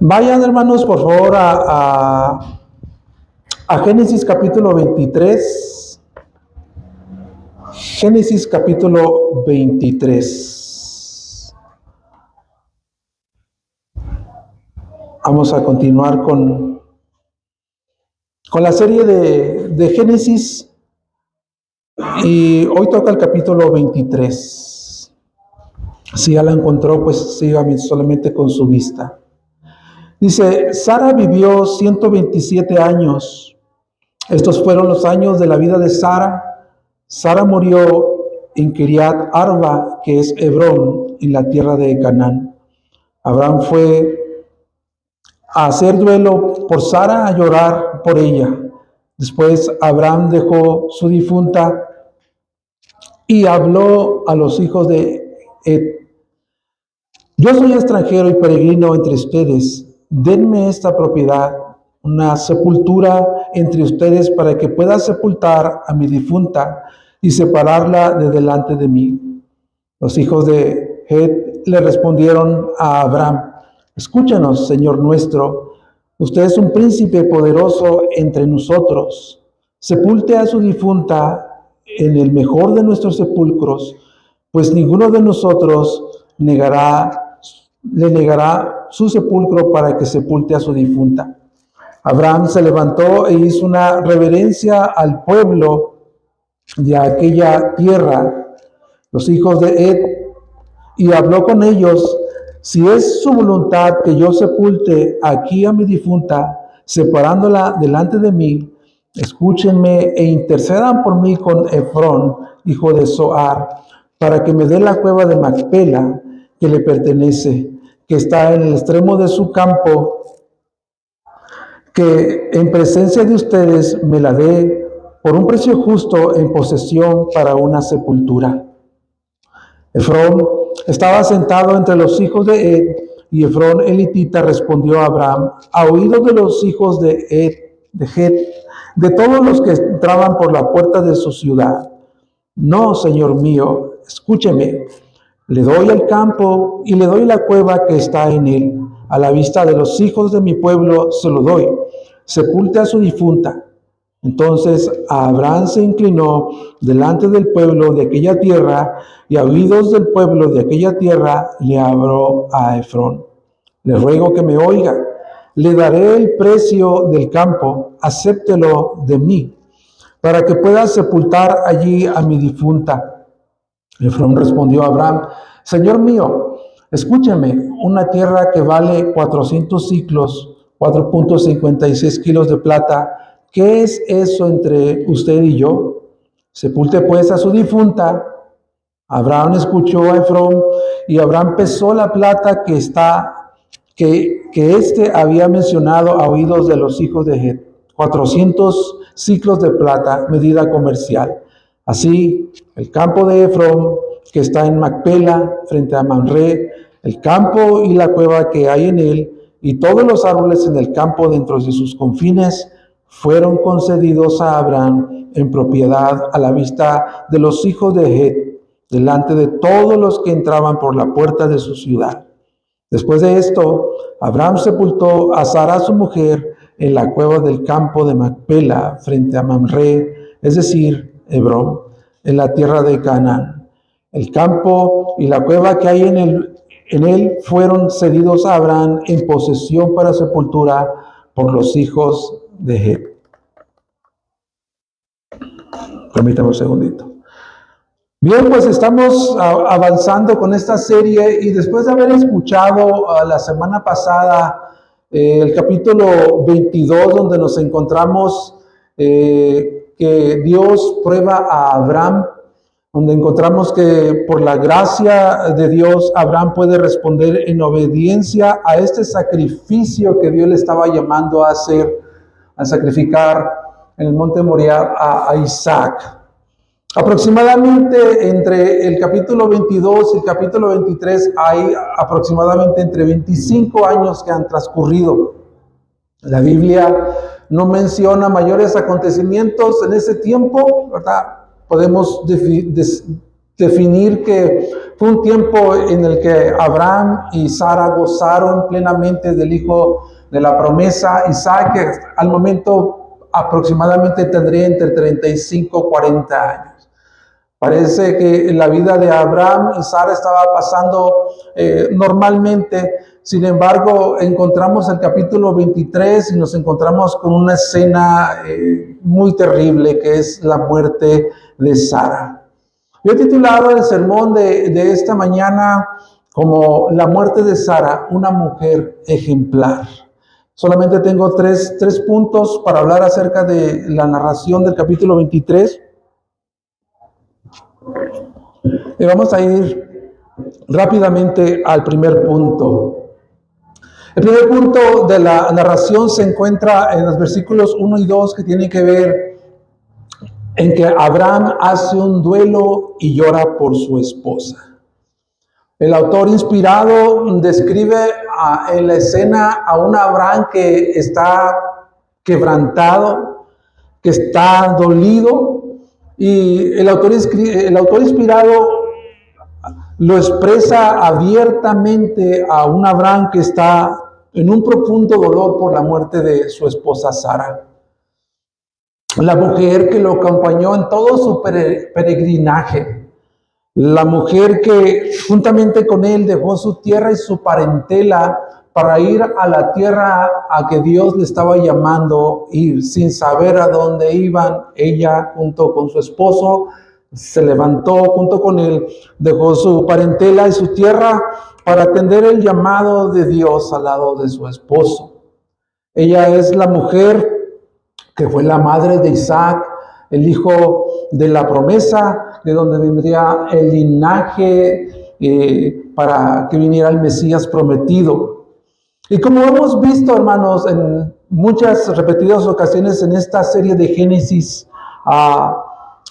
Vayan, hermanos, por favor, a Génesis capítulo 23. Génesis capítulo 23. Vamos a continuar con la serie de Génesis. Y hoy toca el capítulo 23. Si ya la encontró, pues sígame solamente con su vista. Dice, Sara vivió 127 años. Estos fueron los años de la vida de Sara. Sara murió en Kiriat Arba, que es Hebrón, en la tierra de Canaán. Abraham fue a hacer duelo por Sara, a llorar por ella. Después Abraham dejó su difunta y habló a los hijos de Et: yo soy extranjero y peregrino entre ustedes. Denme esta propiedad, una sepultura entre ustedes, para que pueda sepultar a mi difunta y separarla de delante de mí. Los hijos de Het le respondieron a Abraham: escúchanos, Señor nuestro, usted es un príncipe poderoso entre nosotros. Sepulte a su difunta en el mejor de nuestros sepulcros, pues ninguno de nosotros le negará su sepulcro para que sepulte a su difunta. Abraham se levantó e hizo una reverencia al pueblo de aquella tierra, los hijos de Et, y habló con ellos: si es su voluntad que yo sepulte aquí a mi difunta, separándola delante de mí, escúchenme e intercedan por mí con Efrón, hijo de Zohar, para que me dé la cueva de Macpela, que le pertenece, que está en el extremo de su campo, que en presencia de ustedes me la dé por un precio justo en posesión para una sepultura. Efrón estaba sentado entre los hijos de Et, y Efrón elitita respondió a Abraham: a oídos de los hijos de Het, de todos los que entraban por la puerta de su ciudad. No, señor mío, escúcheme. Le doy el campo y le doy la cueva que está en él. A la vista de los hijos de mi pueblo se lo doy. Sepulte a su difunta. Entonces Abraham se inclinó delante del pueblo de aquella tierra, y a oídos del pueblo de aquella tierra le habló a Efrón: le ruego que me oiga. Le daré el precio del campo, acéptelo de mí, para que pueda sepultar allí a mi difunta. Efrón respondió a Abraham: Señor mío, escúchame, una tierra que vale 400 ciclos, 4.56 kilos de plata, ¿qué es eso entre usted y yo? Sepulte pues a su difunta. Abraham escuchó a Efrón, y Abraham pesó la plata que éste había mencionado a oídos de los hijos de Het: 400 ciclos de plata, medida comercial. Así, el campo de Efrón, que está en Macpela, frente a Mamre, el campo y la cueva que hay en él, y todos los árboles en el campo dentro de sus confines, fueron concedidos a Abraham en propiedad a la vista de los hijos de Het, delante de todos los que entraban por la puerta de su ciudad. Después de esto, Abraham sepultó a Sara su mujer en la cueva del campo de Macpela, frente a Mamre, es decir, Hebrón, en la tierra de Canaán. El campo y la cueva que hay en él fueron cedidos a Abraham en posesión para sepultura por los hijos de Het. Permítame un segundito. Bien, pues estamos avanzando con esta serie, y después de haber escuchado la semana pasada el capítulo 22, donde nos encontramos que Dios prueba a Abraham, donde encontramos que por la gracia de Dios Abraham puede responder en obediencia a este sacrificio que Dios le estaba llamando a hacer, a sacrificar en el monte Moriah a Isaac. Aproximadamente entre el capítulo 22 y el capítulo 23 hay aproximadamente entre 25 años que han transcurrido. La Biblia no menciona mayores acontecimientos en ese tiempo, ¿verdad? Podemos definir que Fue un tiempo en el que Abraham y Sara gozaron plenamente del hijo de la promesa, Isaac, que al momento aproximadamente tendría entre 35 y 40 años. Parece que la vida de Abraham y Sara estaba pasando normalmente. Sin embargo, encontramos el capítulo 23 y nos encontramos con una escena muy terrible, que es la muerte de Sara. Yo he titulado el sermón de esta mañana como La muerte de Sara, una mujer ejemplar. Solamente tengo tres puntos para hablar acerca de la narración del capítulo 23. Y vamos a ir rápidamente al primer punto. El primer punto de la narración se encuentra en los versículos 1 y 2, que tienen que ver en que Abraham hace un duelo y llora por su esposa. El autor inspirado describe en la escena a un Abraham que está quebrantado, que está dolido, y el autor inspirado lo expresa abiertamente a un Abraham que está en un profundo dolor por la muerte de su esposa Sara. La mujer que lo acompañó en todo su peregrinaje. La mujer que juntamente con él dejó su tierra y su parentela para ir a la tierra a que Dios le estaba llamando ir, sin saber a dónde iban. Ella junto con su esposo se levantó junto con él, dejó su parentela y su tierra para atender el llamado de Dios al lado de su esposo. Ella es la mujer que fue la madre de Isaac, el hijo de la promesa, de donde vendría el linaje para que viniera el Mesías prometido. Y como hemos visto, hermanos, en muchas repetidas ocasiones en esta serie de Génesis,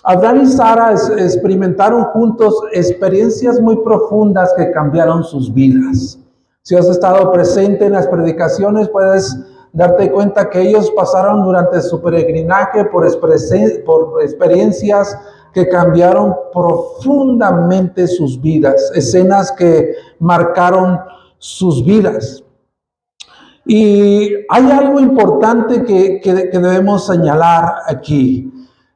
Abraham y Sara experimentaron juntos experiencias muy profundas que cambiaron sus vidas. Si has estado presente en las predicaciones, puedes darte cuenta que ellos pasaron durante su peregrinaje por experiencias que cambiaron profundamente sus vidas, escenas que marcaron sus vidas. Y hay algo importante que debemos señalar aquí.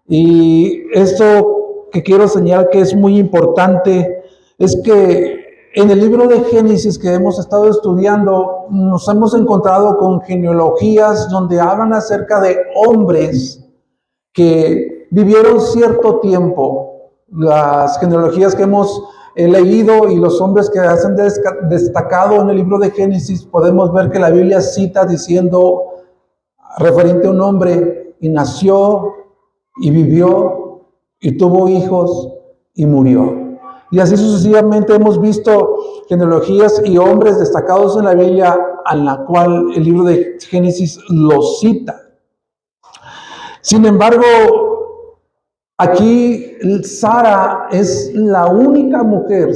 Y esto que quiero señalar que es muy importante es que en el libro de Génesis que hemos estado estudiando, nos hemos encontrado con genealogías donde hablan acerca de hombres que vivieron cierto tiempo. Las genealogías que hemos leído y los hombres que hacen destacado en el libro de Génesis, podemos ver que la Biblia cita diciendo, referente a un hombre, y nació, y vivió, y tuvo hijos, y murió. Y así sucesivamente hemos visto genealogías y hombres destacados en la Biblia, a la cual el libro de Génesis los cita. Sin embargo, aquí Sara es la única mujer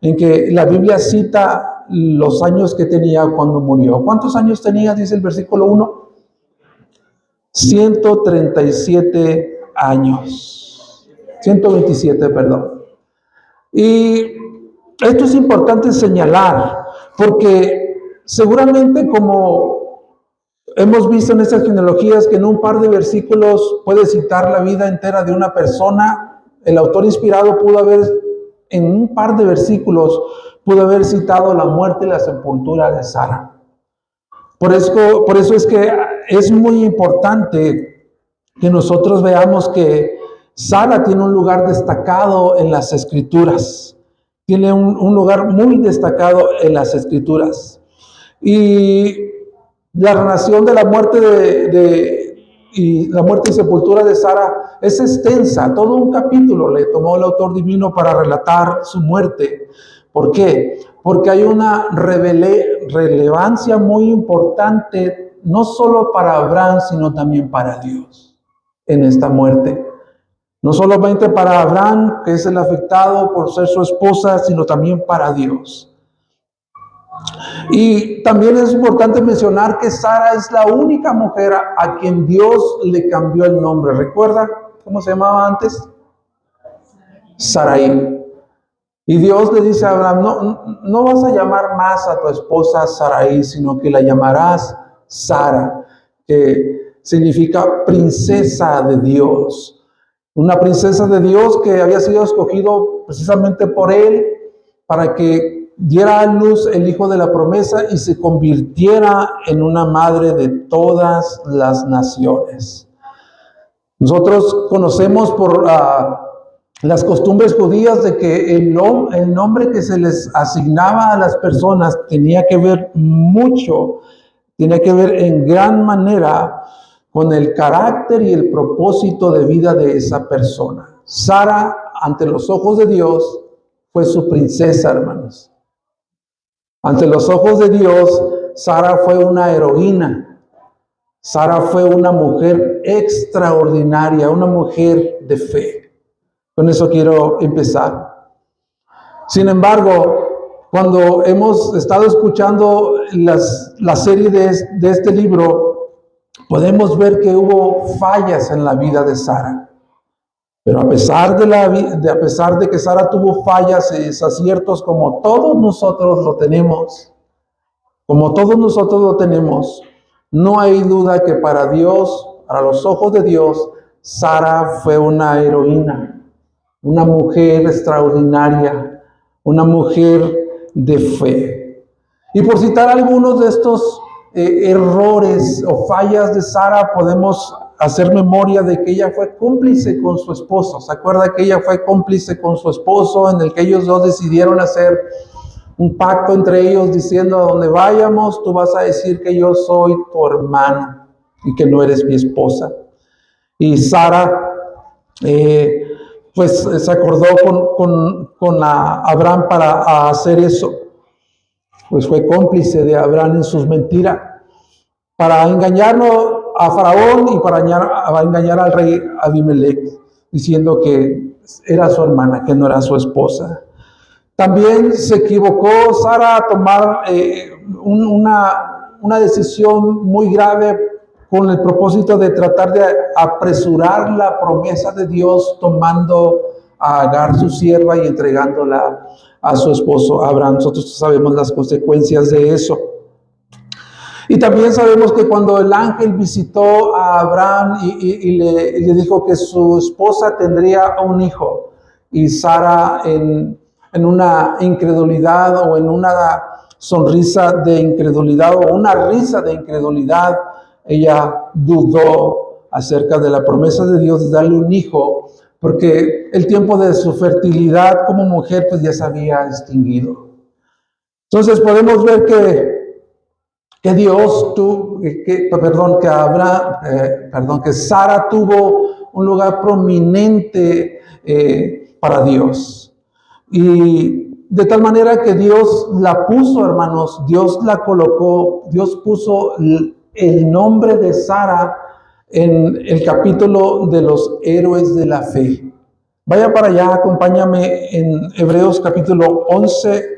en que la Biblia cita los años que tenía cuando murió. ¿Cuántos años tenía? Dice el versículo 1. 137 años. 127, perdón. Y esto es importante señalar, porque seguramente como hemos visto en estas genealogías que en un par de versículos puede citar la vida entera de una persona, el autor inspirado pudo haber, en un par de versículos, pudo haber citado la muerte y la sepultura de Sara. Por eso es que es muy importante que nosotros veamos que Sara tiene un lugar destacado en las Escrituras. Tiene un lugar muy destacado en las Escrituras. Y la narración de la muerte y sepultura de Sara es extensa. Todo un capítulo le tomó el autor divino para relatar su muerte. ¿Por qué? Porque hay una relevancia muy importante, no solo para Abraham, sino también para Dios en esta muerte. No solamente para Abraham, que es el afectado por ser su esposa, sino también para Dios. Y también es importante mencionar que Sara es la única mujer a quien Dios le cambió el nombre. ¿Recuerda cómo se llamaba antes? Sarai. Y Dios le dice a Abraham, no vas a llamar más a tu esposa Sarai, sino que la llamarás Sara, que significa princesa de Dios. Una princesa de Dios que había sido escogido precisamente por él para que diera a luz el hijo de la promesa y se convirtiera en una madre de todas las naciones. Nosotros conocemos por las costumbres judías de que el nombre que se les asignaba a las personas tenía que ver mucho, tenía que ver en gran manera con el carácter y el propósito de vida de esa persona. Sara, ante los ojos de Dios, fue su princesa, hermanos. Ante los ojos de Dios, Sara fue una heroína. Sara fue una mujer extraordinaria, una mujer de fe. Con eso quiero empezar. Sin embargo, cuando hemos estado escuchando la serie de este libro, podemos ver que hubo fallas en la vida de Sara. Pero a pesar de que Sara tuvo fallas y desaciertos, como todos nosotros lo tenemos, no hay duda que para Dios, para los ojos de Dios, Sara fue una heroína. Una mujer extraordinaria, una mujer de fe. Y por citar algunos de estos errores o fallas de Sara, podemos hacer memoria de que ella fue cómplice con su esposo. ¿Se acuerda que ella fue cómplice con su esposo en el que ellos dos decidieron hacer un pacto entre ellos diciendo: a donde vayamos, tú vas a decir que yo soy tu hermano y que no eres mi esposa? Y Sara pues se acordó con Abraham para hacer eso. Pues fue cómplice de Abraham en sus mentiras, para engañarlo a Faraón y para engañar al rey Abimelech, diciendo que era su hermana, que no era su esposa. También se equivocó Sara a tomar una decisión muy grave con el propósito de tratar de apresurar la promesa de Dios, tomando a Agar, su sierva, y entregándola a su esposo Abraham. Nosotros sabemos las consecuencias de eso. Y también sabemos que cuando el ángel visitó a Abraham y le dijo que su esposa tendría un hijo, y Sara en una incredulidad o en una sonrisa de incredulidad o una risa de incredulidad, ella dudó acerca de la promesa de Dios de darle un hijo, porque el tiempo de su fertilidad como mujer pues ya se había extinguido. Entonces podemos ver que Sara tuvo un lugar prominente para Dios. Y de tal manera que Dios la puso, hermanos, Dios la colocó, Dios puso el nombre de Sara en el capítulo de los héroes de la fe. Vaya para allá, acompáñame en Hebreos capítulo 11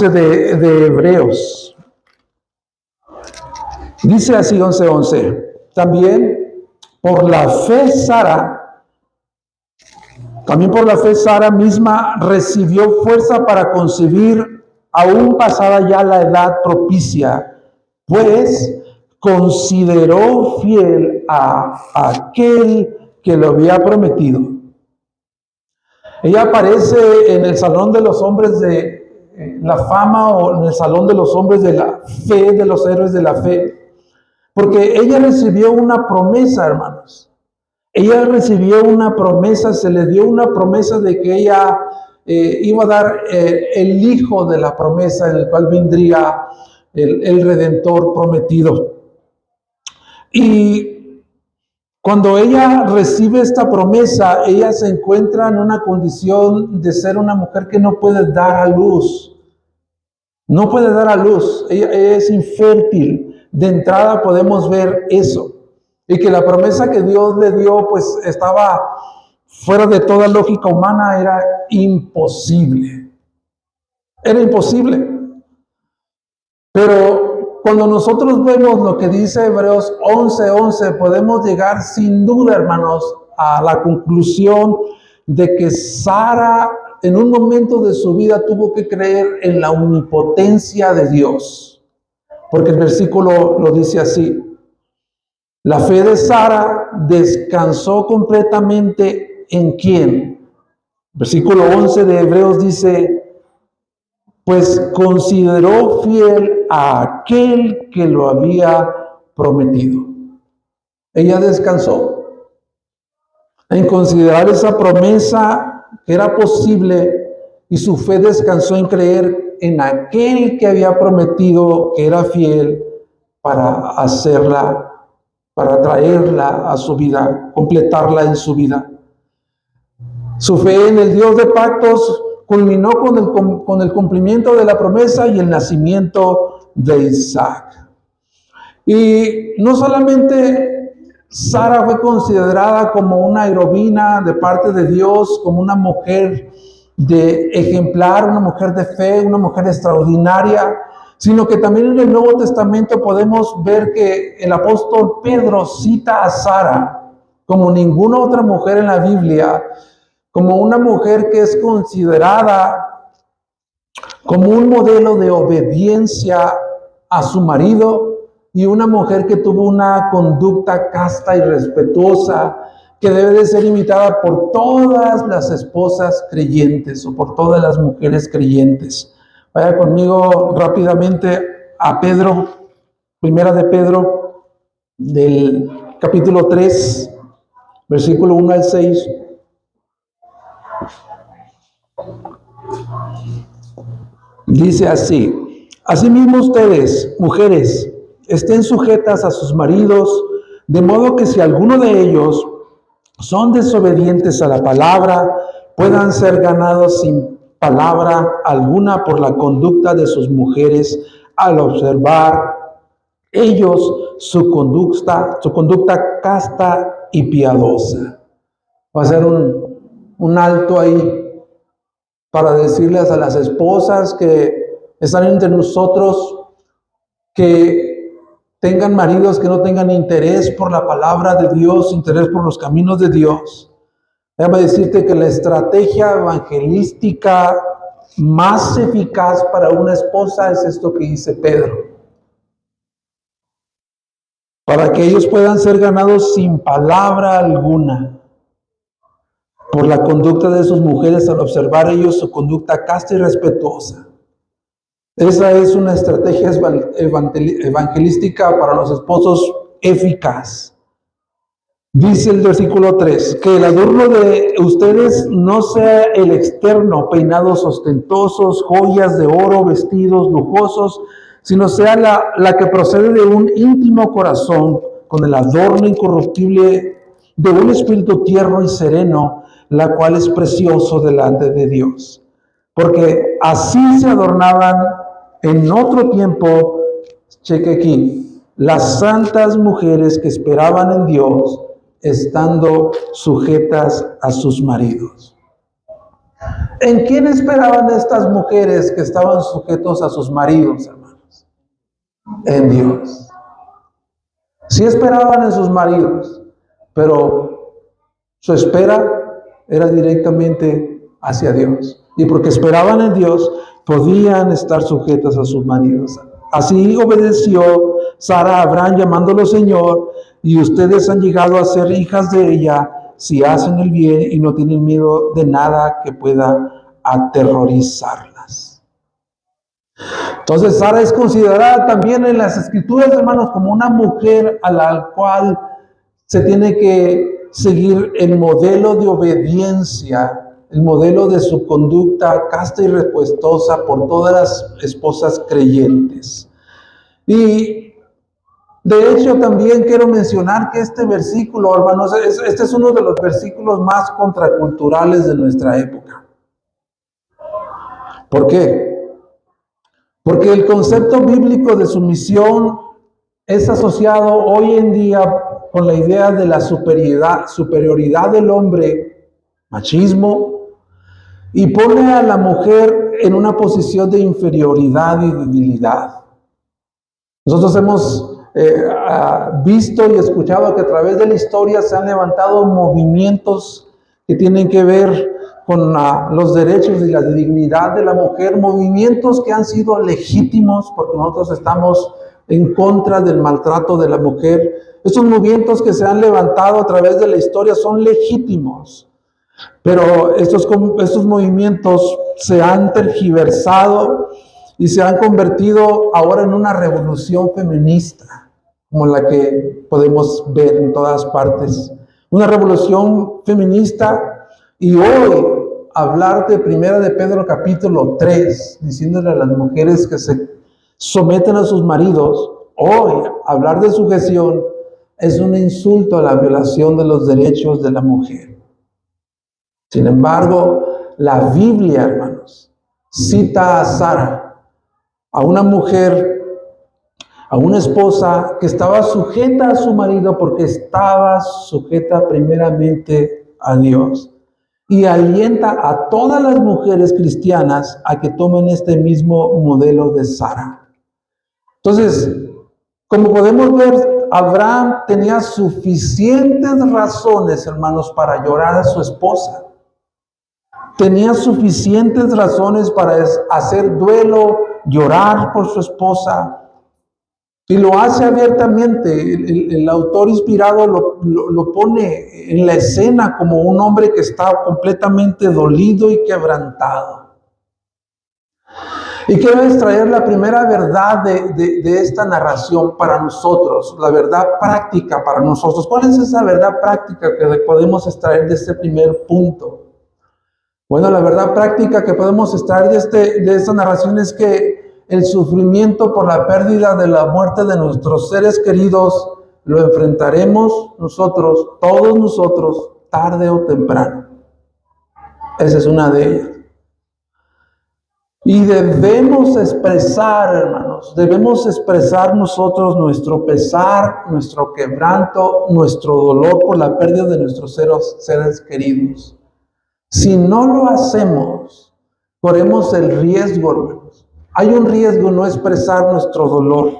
de Hebreos. Dice así 11:11. También por la fe Sara misma recibió fuerza para concebir, aún pasada ya la edad propicia, pues consideró fiel a aquel que lo había prometido. Ella aparece en el salón de los hombres de la fama, o en el salón de los hombres de la fe, de los héroes de la fe, porque ella recibió una promesa, hermanos. Ella recibió una promesa, se le dio una promesa de que ella iba a dar el hijo de la promesa, en el cual vendría el Redentor prometido. Y cuando ella recibe esta promesa, ella se encuentra en una condición de ser una mujer que no puede dar a luz. No puede dar a luz. Ella es infértil. De entrada podemos ver eso. Y que la promesa que Dios le dio, pues estaba fuera de toda lógica humana, era imposible. Era imposible. Pero cuando nosotros vemos lo que dice Hebreos 11:11, podemos llegar sin duda, hermanos, a la conclusión de que Sara en un momento de su vida tuvo que creer en la omnipotencia de Dios. Porque el versículo lo dice así: la fe de Sara descansó completamente ¿en quién? Versículo 11 de Hebreos dice: pues consideró fiel a aquel que lo había prometido. Ella descansó en considerar esa promesa que era posible, y su fe descansó en creer en aquel que había prometido que era fiel para hacerla, para traerla a su vida, completarla en su vida. Su fe en el Dios de pactos culminó con el cumplimiento de la promesa y el nacimiento de Isaac. Y no solamente Sara fue considerada como una heroína de parte de Dios, como una mujer de ejemplar, una mujer de fe, una mujer extraordinaria, sino que también en el Nuevo Testamento podemos ver que el apóstol Pedro cita a Sara como ninguna otra mujer en la Biblia, como una mujer que es considerada como un modelo de obediencia a su marido, y una mujer que tuvo una conducta casta y respetuosa que debe de ser imitada por todas las esposas creyentes o por todas las mujeres creyentes. Vaya conmigo rápidamente a Pedro, primera de Pedro, del capítulo 3, versículo 1 al 6. Dice así: asimismo ustedes, mujeres, estén sujetas a sus maridos, de modo que si alguno de ellos son desobedientes a la palabra, puedan ser ganados sin palabra alguna por la conducta de sus mujeres, al observar ellos su conducta casta y piadosa. Va a ser un alto ahí para decirles a las esposas que están entre nosotros que tengan maridos que no tengan interés por la palabra de Dios, interés por los caminos de Dios. Déjame decirte que la estrategia evangelística más eficaz para una esposa es esto que dice Pedro: para que ellos puedan ser ganados sin palabra alguna por la conducta de sus mujeres, al observar ellos su conducta casta y respetuosa. Esa es una estrategia evangelística para los esposos eficaz. Dice el versículo 3, que el adorno de ustedes no sea el externo, peinados ostentosos, joyas de oro, vestidos lujosos, sino sea la que procede de un íntimo corazón, con el adorno incorruptible de un espíritu tierno y sereno, la cual es precioso delante de Dios. Porque así se adornaban en otro tiempo, cheque aquí, las santas mujeres que esperaban en Dios, estando sujetas a sus maridos. ¿En quién esperaban estas mujeres que estaban sujetos a sus maridos, hermanos? En Dios. Sí esperaban en sus maridos, pero su espera era directamente hacia Dios. Y porque esperaban en Dios, podían estar sujetas a sus maridos. Así obedeció Sara a Abraham, llamándolo Señor, y ustedes han llegado a ser hijas de ella si hacen el bien y no tienen miedo de nada que pueda aterrorizarlas. Entonces Sara es considerada también en las Escrituras, hermanos, como una mujer a la cual se tiene que seguir el modelo de obediencia, el modelo de su conducta casta y respetuosa por todas las esposas creyentes. Y de hecho también quiero mencionar que este versículo, hermanos, este es uno de los versículos más contraculturales de nuestra época. ¿Por qué? Porque el concepto bíblico de sumisión es asociado hoy en día con la idea de la superioridad del hombre, machismo, y pone a la mujer en una posición de inferioridad y debilidad. Nosotros hemos visto y escuchado que a través de la historia se han levantado movimientos que tienen que ver con los derechos y la dignidad de la mujer, movimientos que han sido legítimos porque nosotros estamos en contra del maltrato de la mujer. Estos movimientos que se han levantado a través de la historia son legítimos, pero estos movimientos se han tergiversado y se han convertido ahora en una revolución feminista, como la que podemos ver en todas partes. Una revolución feminista, y hoy hablar de 1 de Pedro capítulo 3, diciéndole a las mujeres que se someten a sus maridos, hoy hablar de sujeción es un insulto a la violación de los derechos de la mujer. Sin embargo, la Biblia, hermanos, cita a Sara, a una mujer, a una esposa que estaba sujeta a su marido porque estaba sujeta primeramente a Dios. Y alienta a todas las mujeres cristianas a que tomen este mismo modelo de Sara. Entonces, como podemos ver, Abraham tenía suficientes razones, hermanos, para llorar a su esposa. Tenía suficientes razones para hacer duelo, llorar por su esposa. Y lo hace abiertamente. El autor inspirado lo pone en la escena como un hombre que está completamente dolido y quebrantado. Y quiero extraer la primera verdad de esta narración para nosotros, la verdad práctica para nosotros. ¿Cuál es esa verdad práctica que podemos extraer de este primer punto? Bueno, la verdad práctica que podemos extraer de esta narración es que el sufrimiento por la pérdida de la muerte de nuestros seres queridos lo enfrentaremos nosotros, todos nosotros, tarde o temprano. Esa es una de ellas. Y debemos expresar, hermanos, debemos expresar nosotros nuestro pesar, nuestro quebranto, nuestro dolor por la pérdida de nuestros seres queridos. Si no lo hacemos, corremos el riesgo, hermanos. Hay un riesgo no expresar nuestro dolor,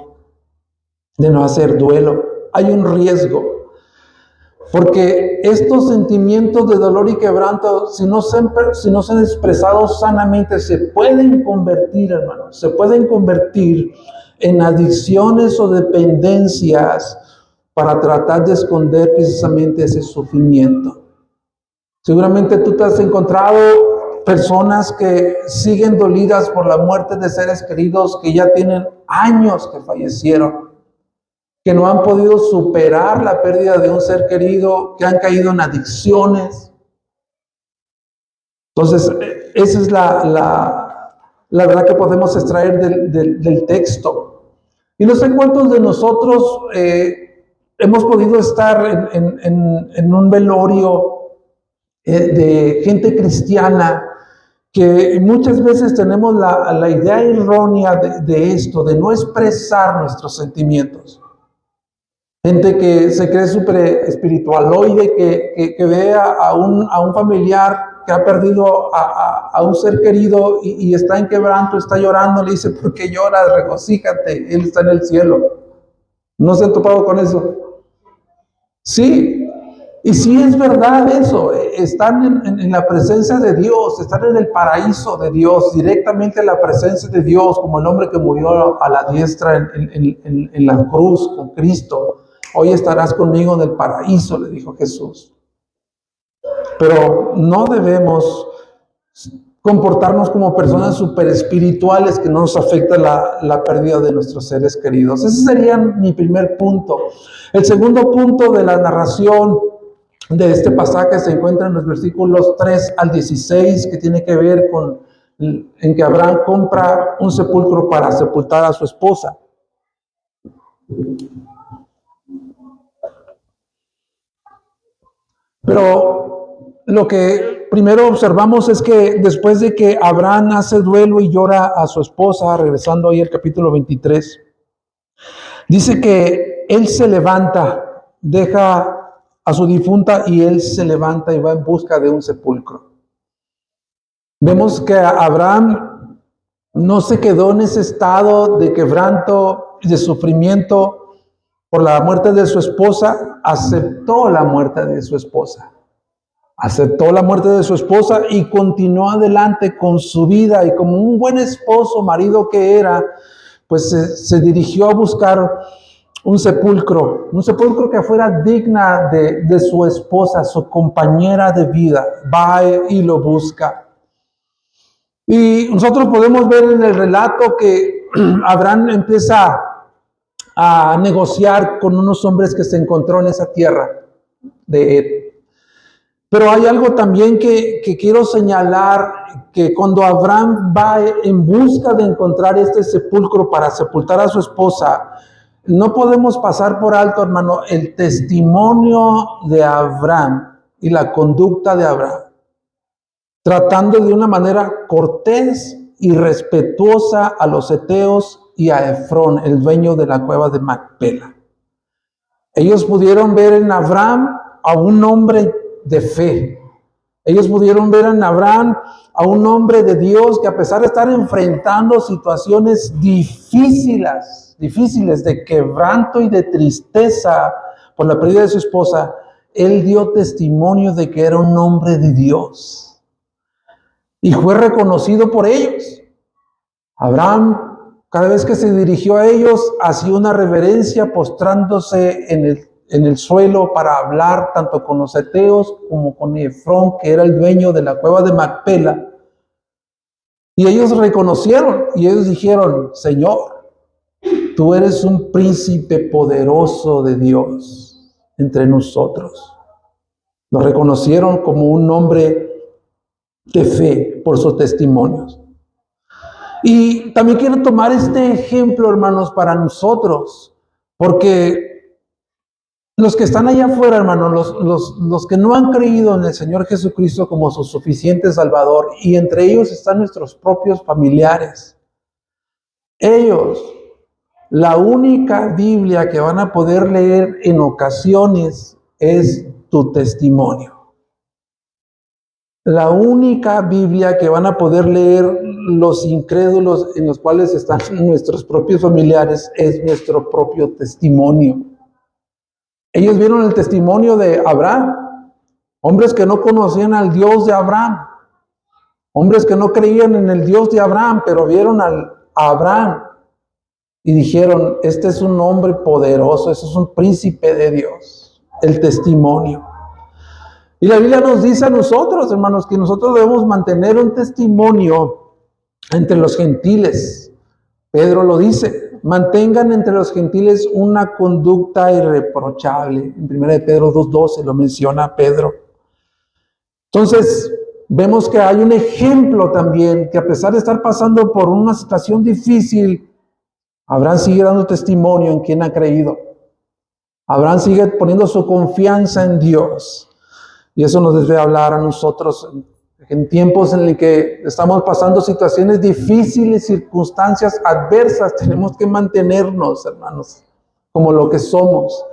de no hacer duelo. Hay un riesgo. Porque estos sentimientos de dolor y quebranto, si no son expresados sanamente, se pueden convertir, hermanos, se pueden convertir en adicciones o dependencias para tratar de esconder precisamente ese sufrimiento. Seguramente tú te has encontrado personas que siguen dolidas por la muerte de seres queridos que ya tienen años que fallecieron, que no han podido superar la pérdida de un ser querido, que han caído en adicciones. Entonces, esa es la verdad que podemos extraer del texto. Y no sé cuántos de nosotros hemos podido estar en un velorio de gente cristiana, que muchas veces tenemos la idea errónea de esto, de no expresar nuestros sentimientos. Gente que se cree súper espiritualoide, que ve a un familiar que ha perdido a un ser querido y está en quebranto, está llorando, le dice, ¿por qué lloras? Regocíjate, Él está en el cielo. ¿No se han topado con eso? Sí, y sí es verdad eso. Están en la presencia de Dios, están en el paraíso de Dios, directamente en la presencia de Dios, como el hombre que murió a la diestra en la cruz con Cristo. Hoy estarás conmigo en el paraíso, le dijo Jesús. Pero no debemos comportarnos como personas súper espirituales que no nos afecta la pérdida de nuestros seres queridos. Ese sería mi primer punto. El segundo punto de la narración de este pasaje se encuentra en los versículos 3 al 16, que tiene que ver en que Abraham compra un sepulcro para sepultar a su esposa. Pero lo que primero observamos es que después de que Abraham hace duelo y llora a su esposa, regresando ahí al capítulo 23, dice que él se levanta, deja a su difunta y él se levanta y va en busca de un sepulcro. Vemos que Abraham no se quedó en ese estado de quebranto y de sufrimiento por la muerte de su esposa, aceptó la muerte de su esposa. Aceptó la muerte de su esposa y continuó adelante con su vida, y como un buen esposo, marido que era, pues se dirigió a buscar un sepulcro que fuera digna de su esposa, su compañera de vida. Va y lo busca. Y nosotros podemos ver en el relato que Abraham empieza a negociar con unos hombres que se encontró en esa tierra de Ed. Pero hay algo también que quiero señalar, que cuando Abraham va en busca de encontrar este sepulcro para sepultar a su esposa, no podemos pasar por alto, hermano, el testimonio de Abraham y la conducta de Abraham, tratando de una manera cortés y respetuosa a los heteos y a Efrón, el dueño de la cueva de Macpela. Ellos pudieron ver en Abraham a un hombre de fe. Ellos pudieron ver en Abraham a un hombre de Dios que, a pesar de estar enfrentando situaciones difíciles de quebranto y de tristeza por la pérdida de su esposa, él dio testimonio de que era un hombre de Dios y fue reconocido por ellos. Abraham, cada vez que se dirigió a ellos, hacía una reverencia postrándose en el suelo para hablar tanto con los heteos como con Efrón, que era el dueño de la cueva de Macpela. Y ellos reconocieron y ellos dijeron: Señor, tú eres un príncipe poderoso de Dios entre nosotros. Lo reconocieron como un hombre de fe por sus testimonios. Y también quiero tomar este ejemplo, hermanos, para nosotros, porque los que están allá afuera, hermanos, los que no han creído en el Señor Jesucristo como su suficiente Salvador, y entre ellos están nuestros propios familiares, ellos, la única Biblia que van a poder leer en ocasiones es tu testimonio. La única Biblia que van a poder leer los incrédulos, en los cuales están nuestros propios familiares, es nuestro propio testimonio. Ellos vieron el testimonio de Abraham, hombres que no conocían al Dios de Abraham, hombres que no creían en el Dios de Abraham, pero vieron a Abraham y dijeron: este es un hombre poderoso, este es un príncipe de Dios. El testimonio. Y la Biblia nos dice a nosotros, hermanos, que nosotros debemos mantener un testimonio entre los gentiles. Pedro lo dice: mantengan entre los gentiles una conducta irreprochable. En 1 Pedro 2:12 lo menciona Pedro. Entonces, vemos que hay un ejemplo también, que a pesar de estar pasando por una situación difícil, Abraham sigue dando testimonio en quien ha creído. Abraham sigue poniendo su confianza en Dios. Y eso nos debe hablar a nosotros en tiempos en los que estamos pasando situaciones difíciles, circunstancias adversas. Tenemos que mantenernos, hermanos, como lo que somos.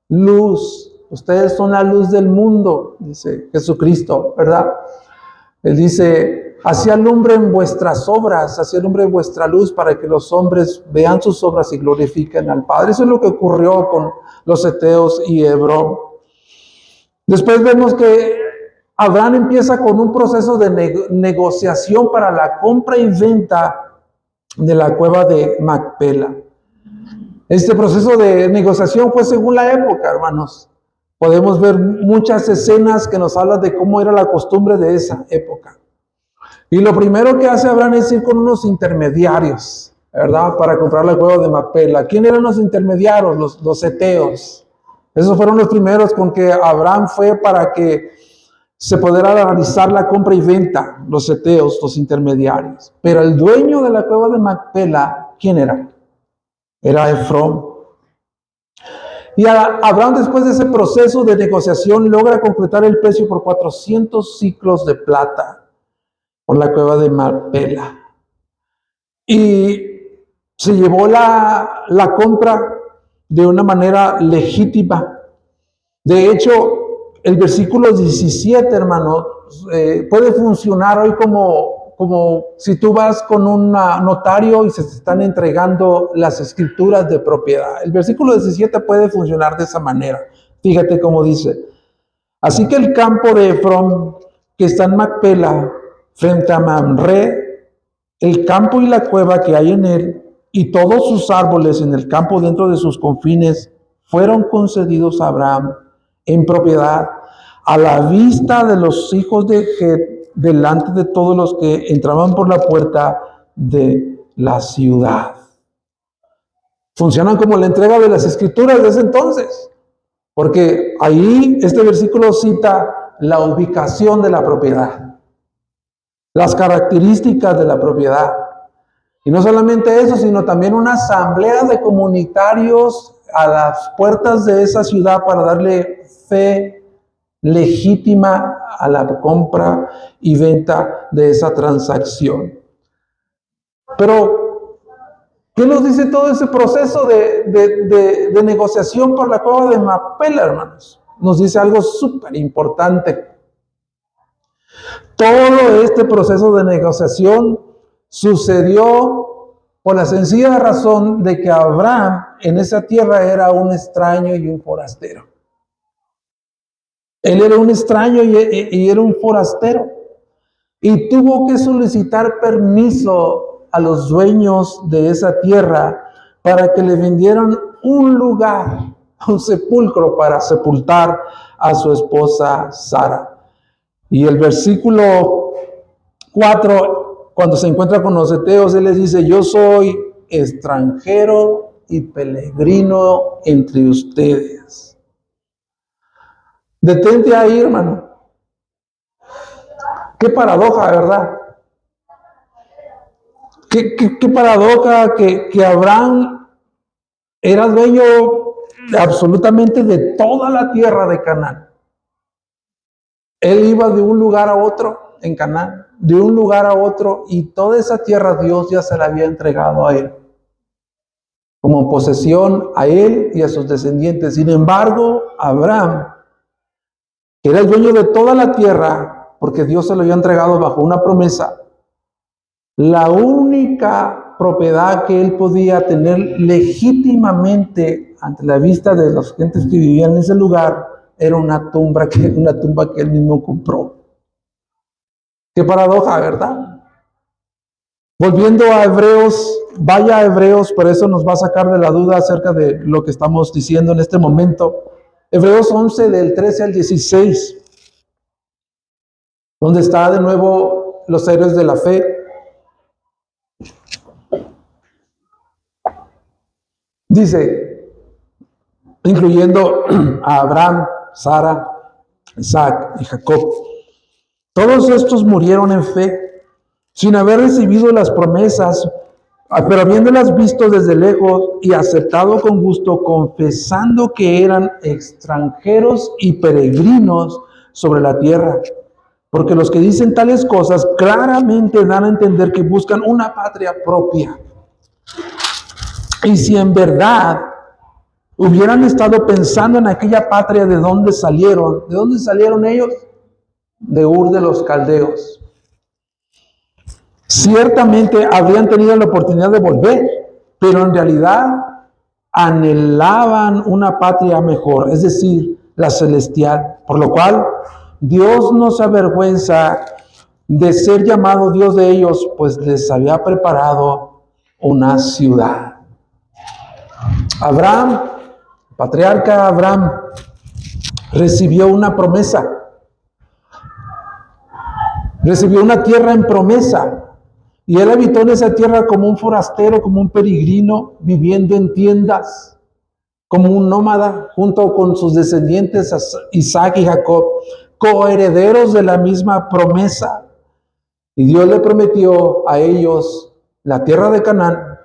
Luz. Ustedes son la luz del mundo, dice Jesucristo, ¿verdad? Él dice: así alumbren vuestras obras, así alumbren vuestra luz, para que los hombres vean sus obras y glorifiquen al Padre. Eso es lo que ocurrió con los heteos y Hebrón. Después vemos que Abraham empieza con un proceso de negociación para la compra y venta de la cueva de Macpela. Este proceso de negociación fue según la época, hermanos. Podemos ver muchas escenas que nos hablan de cómo era la costumbre de esa época. Y lo primero que hace Abraham es ir con unos intermediarios, ¿verdad? Para comprar la cueva de Macpela. ¿Quién eran los intermediarios? Los heteos. Esos fueron los primeros con que Abraham fue para que se pudiera realizar la compra y venta, los heteos, los intermediarios. Pero el dueño de la cueva de Macpela, ¿quién era? Era Efrón. Y Abraham, después de ese proceso de negociación, logra concretar el precio por 400 ciclos de plata por la cueva de Macpela. Y se llevó la compra de una manera legítima. De hecho, el versículo 17, hermano, puede funcionar hoy como como si tú vas con un notario y se te están entregando las escrituras de propiedad. El versículo 17 puede funcionar de esa manera. Fíjate cómo dice: así que el campo de Efrón, que está en Macpela, frente a Mamre, el campo y la cueva que hay en él, y todos sus árboles en el campo dentro de sus confines, fueron concedidos a Abraham en propiedad, a la vista de los hijos de Het, delante de todos los que entraban por la puerta de la ciudad. Funcionan como la entrega de las escrituras de ese entonces, porque ahí este versículo cita la ubicación de la propiedad, las características de la propiedad. Y no solamente eso, sino también una asamblea de comunitarios a las puertas de esa ciudad para darle fe legítima a la compra y venta de esa transacción. Pero, ¿qué nos dice todo ese proceso de negociación por la cueva de Macpela, hermanos? Nos dice algo súper importante. Todo este proceso de negociación sucedió por la sencilla razón de que Abraham en esa tierra era un extraño y un forastero. Él era un extraño y era un forastero. Y tuvo que solicitar permiso a los dueños de esa tierra para que le vendieran un lugar, un sepulcro para sepultar a su esposa Sara. Y el versículo 4, cuando se encuentra con los heteos, él les dice: yo soy extranjero y peregrino entre ustedes. Detente ahí, hermano. Qué paradoja, ¿verdad? Qué paradoja que Abraham era dueño absolutamente de toda la tierra de Canaán. Él iba de un lugar a otro en Canaán, de un lugar a otro, y toda esa tierra Dios ya se la había entregado a él, como posesión a él y a sus descendientes. Sin embargo, Abraham, que era el dueño de toda la tierra, porque Dios se lo había entregado bajo una promesa, la única propiedad que él podía tener legítimamente ante la vista de las gentes que vivían en ese lugar era una tumba que él mismo compró. Qué paradoja, ¿verdad? Volviendo a Hebreos, vaya a Hebreos, por eso nos va a sacar de la duda acerca de lo que estamos diciendo en este momento. Hebreos 11, del 13 al 16, donde está de nuevo los héroes de la fe. Dice, incluyendo a Abraham, Sara, Isaac y Jacob: todos estos murieron en fe, sin haber recibido las promesas, pero habiéndolas visto desde lejos y aceptado con gusto, confesando que eran extranjeros y peregrinos sobre la tierra. Porque los que dicen tales cosas claramente dan a entender que buscan una patria propia. Y si en verdad hubieran estado pensando en aquella patria de donde salieron ellos, de Ur de los Caldeos, ciertamente habrían tenido la oportunidad de volver, pero en realidad anhelaban una patria mejor, es decir, la celestial, por lo cual Dios no se avergüenza de ser llamado Dios de ellos, pues les había preparado una ciudad. Abraham, patriarca Abraham, recibió una promesa. Recibió una tierra en promesa. Y él habitó en esa tierra como un forastero, como un peregrino, viviendo en tiendas, como un nómada, junto con sus descendientes Isaac y Jacob, coherederos de la misma promesa. Y Dios le prometió a ellos la tierra de Canaán,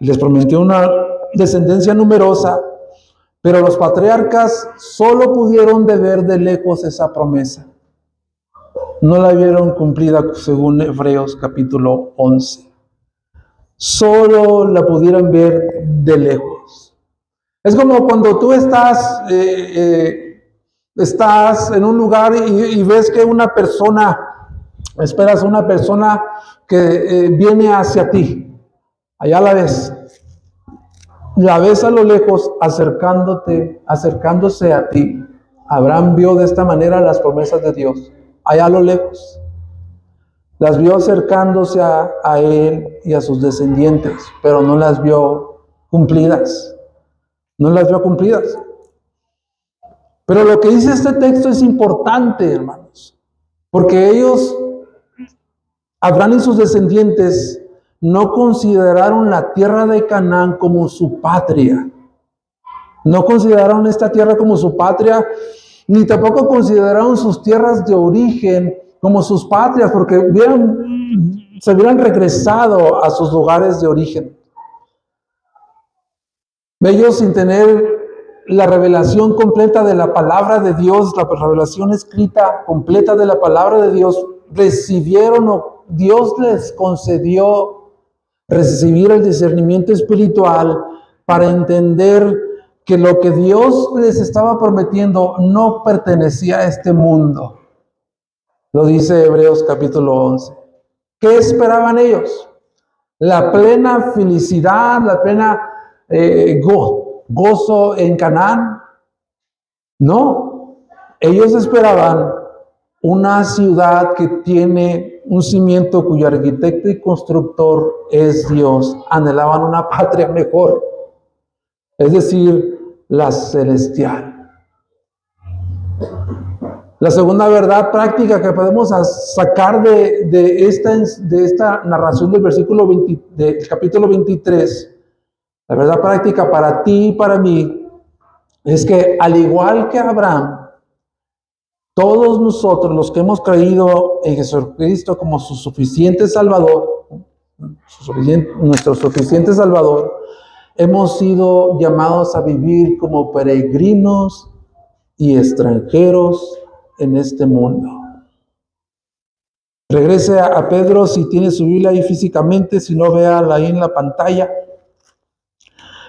les prometió una descendencia numerosa, pero los patriarcas solo pudieron ver de lejos esa promesa. No la vieron cumplida según Hebreos capítulo 11. Solo la pudieron ver de lejos. Es como cuando tú estás en un lugar y ves que una persona Esperas a una persona que viene hacia ti. Allá la ves a lo lejos acercándose a ti. Abraham vio de esta manera las promesas de Dios. Allá a lo lejos. Las vio acercándose a él y a sus descendientes, pero no las vio cumplidas. No las vio cumplidas. Pero lo que dice este texto es importante, hermanos, porque ellos, Abraham y sus descendientes, no consideraron la tierra de Canaán como su patria. No consideraron esta tierra como su patria, ni tampoco consideraron sus tierras de origen como sus patrias, porque se hubieran regresado a sus lugares de origen. Ellos, sin tener la revelación completa de la palabra de Dios, la revelación escrita completa de la palabra de Dios, Dios les concedió recibir el discernimiento espiritual para entender que lo que Dios les estaba prometiendo no pertenecía a este mundo. Lo dice Hebreos capítulo 11. ¿Qué esperaban ellos? La plena felicidad, la plena gozo en Canaán. No, ellos esperaban una ciudad que tiene un cimiento cuyo arquitecto y constructor es Dios. Anhelaban una patria mejor, es decir, la celestial. La segunda verdad práctica que podemos sacar de esta narración del del capítulo 23, la verdad práctica para ti y para mí, es que al igual que Abraham, todos nosotros los que hemos creído en Jesucristo como su suficiente Salvador, nuestro suficiente Salvador, hemos sido llamados a vivir como peregrinos y extranjeros en este mundo. Regrese a Pedro si tiene su Biblia ahí físicamente, si no, véala ahí en la pantalla.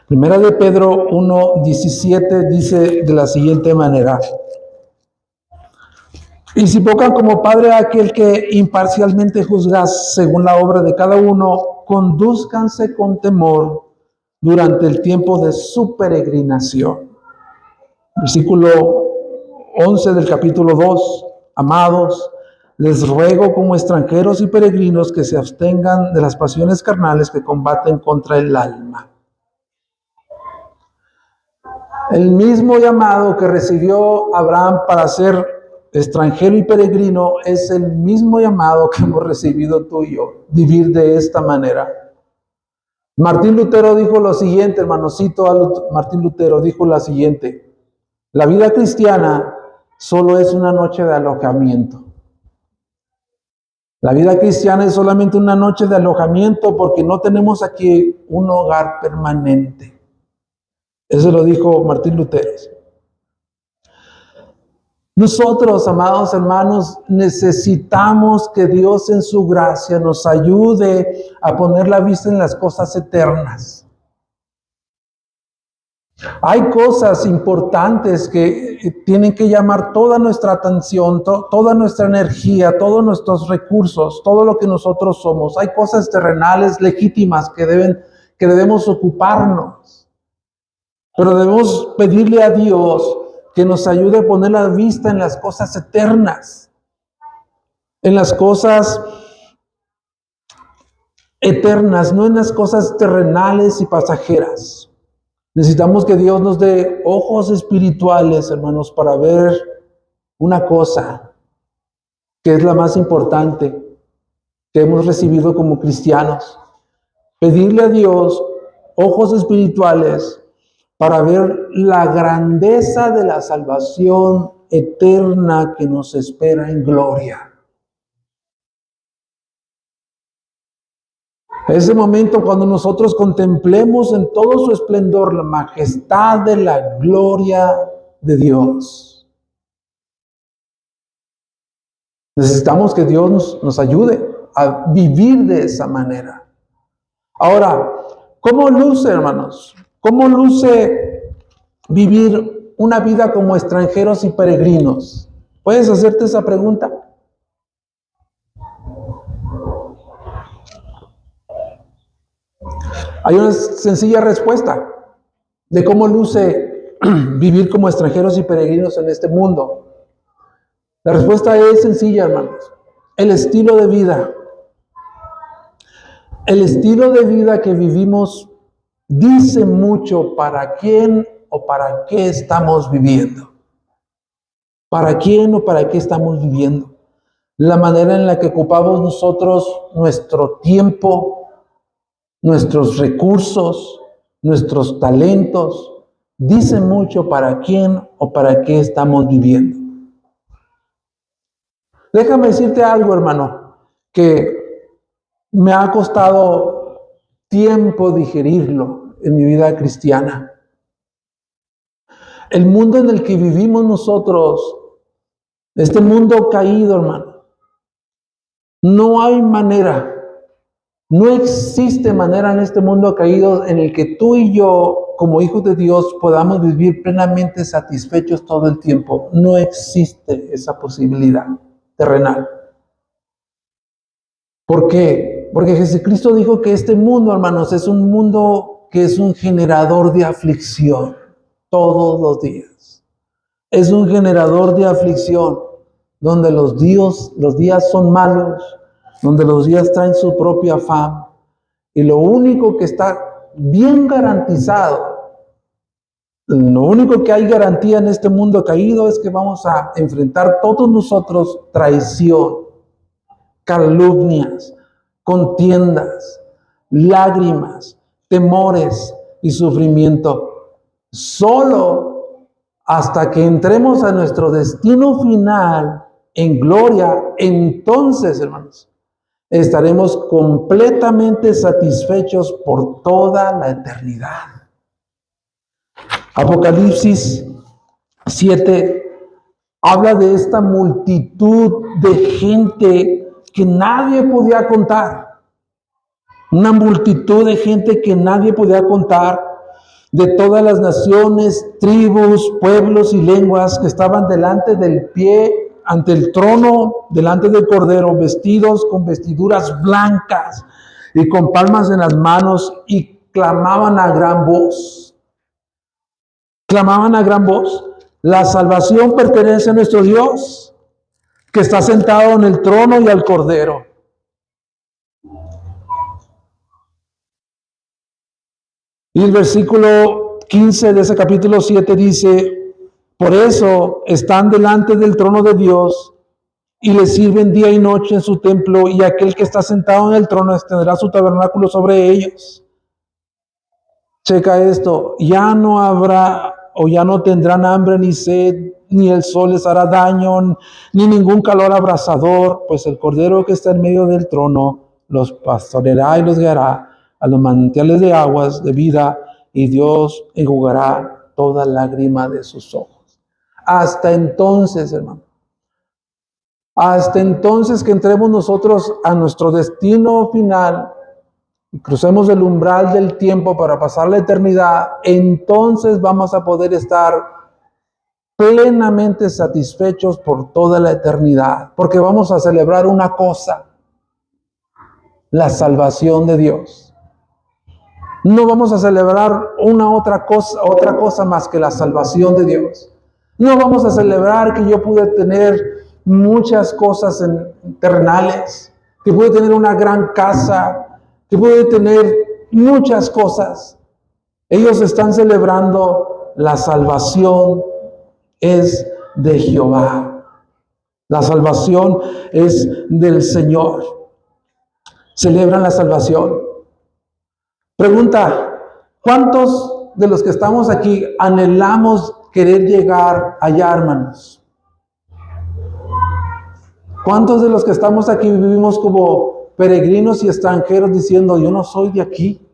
Primera de Pedro 1:17 dice de la siguiente manera: y si pongan como padre a aquel que imparcialmente juzga según la obra de cada uno, condúzcanse con temor durante el tiempo de su peregrinación. Versículo 11 del capítulo 2. Amados, les ruego como extranjeros y peregrinos que se abstengan de las pasiones carnales que combaten contra el alma. El mismo llamado que recibió Abraham para ser extranjero y peregrino es el mismo llamado que hemos recibido tú y yo, vivir de esta manera. Martín Lutero dijo lo siguiente, hermanocito Martín Lutero dijo lo siguiente: la vida cristiana solo es una noche de alojamiento. La vida cristiana es solamente una noche de alojamiento porque no tenemos aquí un hogar permanente. Eso lo dijo Martín Lutero. Nosotros, amados hermanos, necesitamos que Dios en su gracia nos ayude a poner la vista en las cosas eternas. Hay cosas importantes que tienen que llamar toda nuestra atención, toda nuestra energía, todos nuestros recursos, todo lo que nosotros somos. Hay cosas terrenales legítimas que debemos ocuparnos. Pero debemos pedirle a Dios que nos ayude a poner la vista en las cosas eternas, en las cosas eternas, no en las cosas terrenales y pasajeras. Necesitamos que Dios nos dé ojos espirituales, hermanos, para ver una cosa que es la más importante que hemos recibido como cristianos. Pedirle a Dios ojos espirituales para ver la grandeza de la salvación eterna que nos espera en gloria. Ese momento cuando nosotros contemplemos en todo su esplendor la majestad de la gloria de Dios. Necesitamos que Dios nos ayude a vivir de esa manera. Ahora, ¿cómo luce, hermanos? ¿Cómo luce vivir una vida como extranjeros y peregrinos? ¿Puedes hacerte esa pregunta? Hay una sencilla respuesta de cómo luce vivir como extranjeros y peregrinos en este mundo. La respuesta es sencilla, hermanos. El estilo de vida. El estilo de vida que vivimos dice mucho para quién o para qué estamos viviendo. ¿Para quién o para qué estamos viviendo? La manera en la que ocupamos nosotros nuestro tiempo, nuestros recursos, nuestros talentos, dice mucho para quién o para qué estamos viviendo. Déjame decirte algo, hermano, que me ha costado tiempo digerirlo en mi vida cristiana. El mundo en el que vivimos nosotros, este mundo caído, hermano, no hay manera, no existe manera en este mundo caído en el que tú y yo, como hijos de Dios, podamos vivir plenamente satisfechos todo el tiempo. No existe esa posibilidad terrenal. ¿Por qué? Porque Jesucristo dijo que este mundo, hermanos, es un mundo que es un generador de aflicción todos los días. Es un generador de aflicción donde los días son malos, donde los días traen su propio afán. Y lo único que está bien garantizado, lo único que hay garantía en este mundo caído es que vamos a enfrentar todos nosotros traición, calumnias, contiendas, lágrimas, temores y sufrimiento. Solo hasta que entremos a nuestro destino final en gloria, entonces, hermanos, estaremos completamente satisfechos por toda la eternidad. Apocalipsis 7 habla de esta multitud de gente que nadie podía contar. Una multitud de gente que nadie podía contar, de todas las naciones, tribus, pueblos y lenguas que estaban delante del pie, ante el trono, delante del Cordero, vestidos con vestiduras blancas y con palmas en las manos, y clamaban a gran voz. Clamaban a gran voz: la salvación pertenece a nuestro Dios, que está sentado en el trono, y al Cordero. Y el versículo 15 de ese capítulo 7 dice: por eso están delante del trono de Dios y le sirven día y noche en su templo, y aquel que está sentado en el trono extenderá su tabernáculo sobre ellos. Checa esto: ya no habrá o ya no tendrán hambre ni sed, ni el sol les hará daño, ni ningún calor abrasador, pues el Cordero que está en medio del trono los pastoreará y los guiará a los manantiales de aguas de vida, y Dios enjugará toda lágrima de sus ojos. Hasta entonces, hermano, hasta entonces que entremos nosotros a nuestro destino final y crucemos el umbral del tiempo para pasar la eternidad, entonces vamos a poder estar plenamente satisfechos por toda la eternidad, porque vamos a celebrar una cosa: la salvación de Dios. No vamos a celebrar otra cosa más que la salvación de Dios. No vamos a celebrar que yo pude tener muchas cosas terrenales, que pude tener una gran casa, que pude tener muchas cosas. Ellos están celebrando la salvación es de Jehová. La salvación es del Señor. Celebran la salvación. Pregunta: ¿cuántos de los que estamos aquí anhelamos querer llegar allá, hermanos? ¿Cuántos de los que estamos aquí vivimos como peregrinos y extranjeros diciendo: yo no soy de aquí?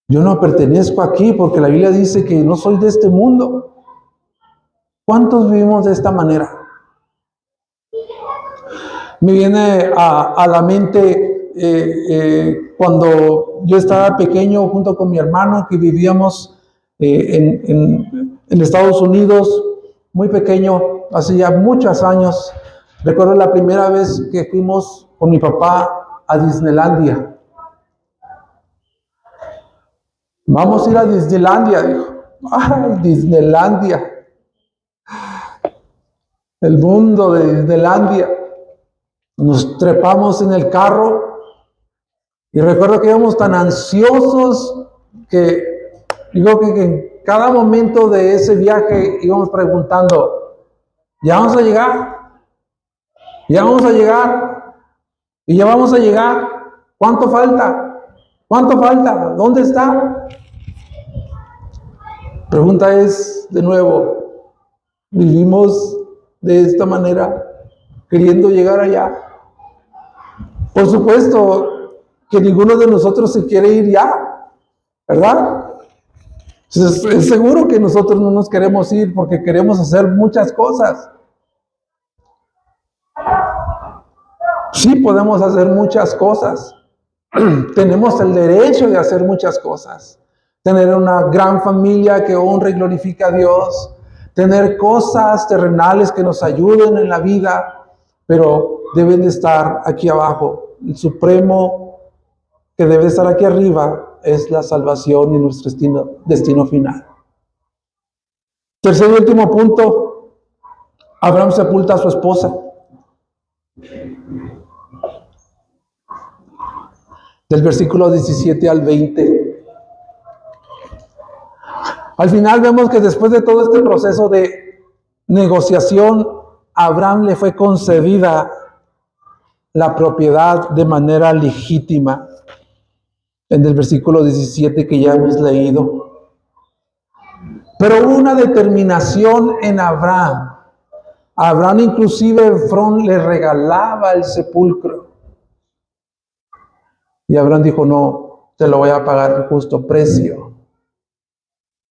Yo no pertenezco aquí, porque la Biblia dice que no soy de este mundo. ¿Cuántos vivimos de esta manera? Me viene a la mente cuando yo estaba pequeño junto con mi hermano, que vivíamos en Estados Unidos, muy pequeño, hace ya muchos años. Recuerdo la primera vez que fuimos con mi papá a Disneylandia. Vamos a ir a Disneylandia, dijo. ¡Ay, Disneylandia! El mundo de Disneylandia. Nos trepamos en el carro y recuerdo que íbamos tan ansiosos que digo que en cada momento de ese viaje íbamos preguntando, ¿ya vamos a llegar? ¿Ya vamos a llegar? ¿Y ya vamos a llegar? ¿Cuánto falta? ¿Cuánto falta? ¿Dónde está? Pregunta es, de nuevo, ¿vivimos de esta manera, queriendo llegar allá? Por supuesto que ninguno de nosotros se quiere ir ya, ¿verdad? Es seguro que nosotros no nos queremos ir porque queremos hacer muchas cosas. Sí podemos hacer muchas cosas. Tenemos el derecho de hacer muchas cosas. Tener una gran familia que honre y glorifica a Dios. Tener cosas terrenales que nos ayuden en la vida, pero deben de estar aquí abajo. El supremo que debe estar aquí arriba es la salvación y nuestro destino final. Tercer y último punto, Abraham sepulta a su esposa. Del versículo 17 al 20. Al final vemos que después de todo este proceso de negociación, a Abraham le fue concedida la propiedad de manera legítima. En el versículo 17 que ya hemos leído. Pero hubo una determinación en Abraham. Abraham inclusive Efrón le regalaba el sepulcro. Y Abraham dijo, no, te lo voy a pagar el justo precio.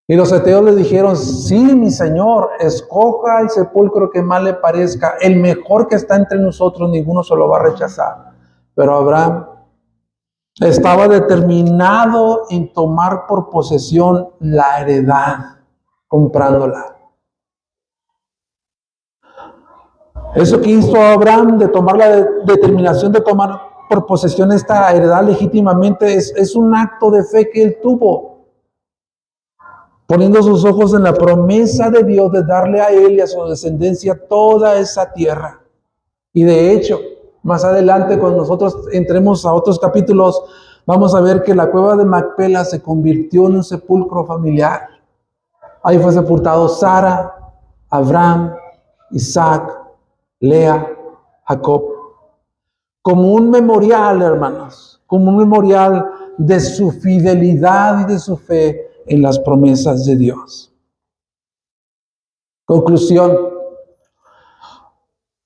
Y los heteos le dijeron, sí, mi señor, escoja el sepulcro que más le parezca, el mejor que está entre nosotros, ninguno se lo va a rechazar. Pero Abraham estaba determinado en tomar por posesión la heredad, comprándola. Eso que hizo Abraham de tomar la determinación de tomar por posesión esta heredad legítimamente es un acto de fe que él tuvo, poniendo sus ojos en la promesa de Dios de darle a él y a su descendencia toda esa tierra. Y de hecho, más adelante, cuando nosotros entremos a otros capítulos, vamos a ver que la cueva de Macpela se convirtió en un sepulcro familiar. Ahí fue sepultado Sara, Abraham, Isaac, Lea, Jacob. Como un memorial, hermanos, como un memorial de su fidelidad y de su fe en las promesas de Dios. Conclusión.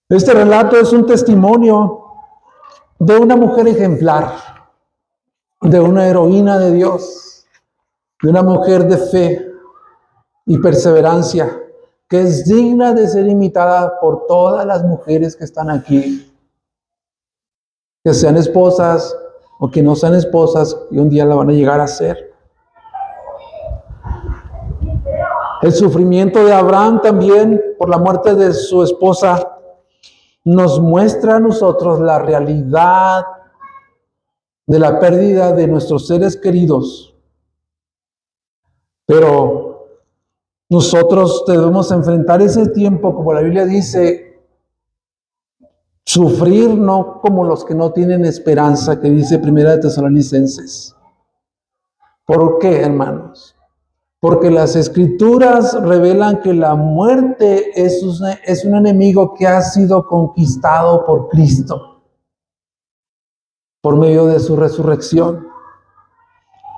Este relato es un testimonio de una mujer ejemplar, de una heroína de Dios, de una mujer de fe y perseverancia, que es digna de ser imitada por todas las mujeres que están aquí, que sean esposas o que no sean esposas, y un día la van a llegar a ser. El sufrimiento de Abraham también por la muerte de su esposa nos muestra a nosotros la realidad de la pérdida de nuestros seres queridos. Pero nosotros debemos enfrentar ese tiempo, como la Biblia dice, sufrir no como los que no tienen esperanza, que dice Primera de Tesalonicenses. ¿Por qué, hermanos? Porque las Escrituras revelan que la muerte es un enemigo que ha sido conquistado por Cristo, por medio de su resurrección.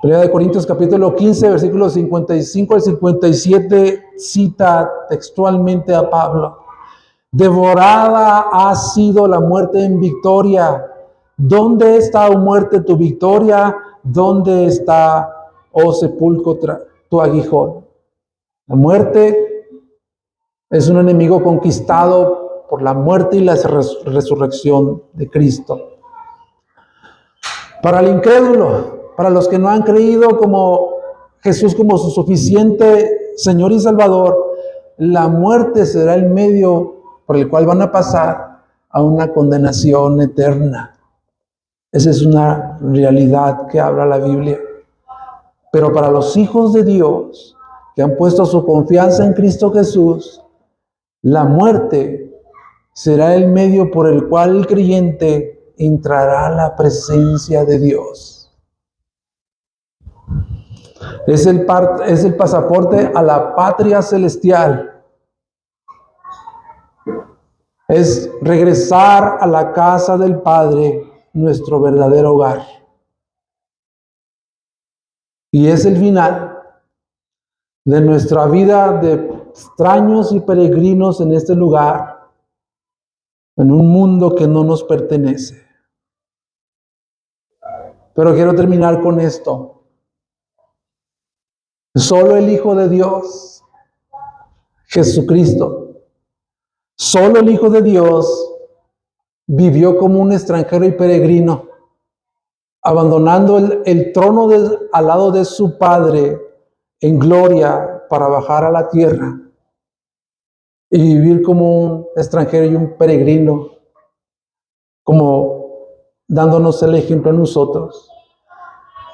Primera de Corintios capítulo 15, versículos 55 al 57, cita textualmente a Pablo. Devorada ha sido la muerte en victoria. ¿Dónde está, oh muerte, tu victoria? ¿Dónde está, oh sepulcro, tu aguijón? La muerte es un enemigo conquistado por la muerte y la resurrección de Cristo. Para el incrédulo, para los que no han creído como Jesús como su suficiente Señor y Salvador, la muerte será el medio por el cual van a pasar a una condenación eterna. Esa es una realidad que habla la Biblia. Pero para los hijos de Dios, que han puesto su confianza en Cristo Jesús, la muerte será el medio por el cual el creyente entrará a la presencia de Dios. Es el pasaporte a la patria celestial. Es regresar a la casa del Padre, nuestro verdadero hogar. Y es el final de nuestra vida de extraños y peregrinos en este lugar, en un mundo que no nos pertenece. Pero quiero terminar con esto. Solo el Hijo de Dios, Jesucristo, solo el Hijo de Dios vivió como un extranjero y peregrino, abandonando el trono al lado de su Padre en gloria para bajar a la tierra y vivir como un extranjero y un peregrino, como dándonos el ejemplo a nosotros.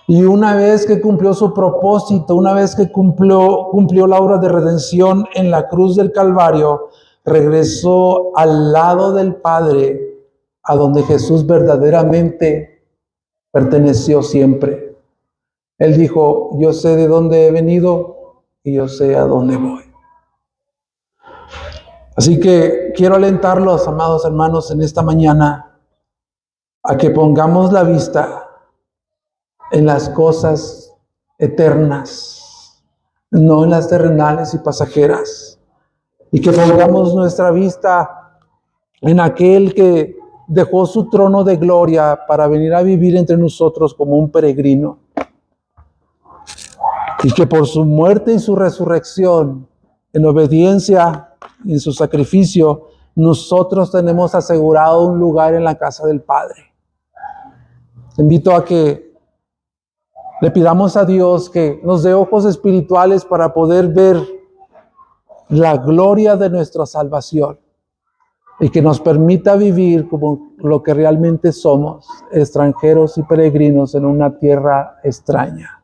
Y una vez que cumplió su propósito, una vez que cumplió la obra de redención en la cruz del Calvario, regresó al lado del Padre, a donde Jesús verdaderamente perteneció siempre. Él dijo: yo sé de dónde he venido y yo sé a dónde voy. Así que quiero alentarlos, amados hermanos, en esta mañana, a que pongamos la vista en las cosas eternas, no en las terrenales y pasajeras. Y que pongamos nuestra vista en aquel que dejó su trono de gloria para venir a vivir entre nosotros como un peregrino. Y que por su muerte y su resurrección, en obediencia y en su sacrificio, nosotros tenemos asegurado un lugar en la casa del Padre. Te invito a que le pidamos a Dios que nos dé ojos espirituales para poder ver la gloria de nuestra salvación y que nos permita vivir como lo que realmente somos, extranjeros y peregrinos en una tierra extraña.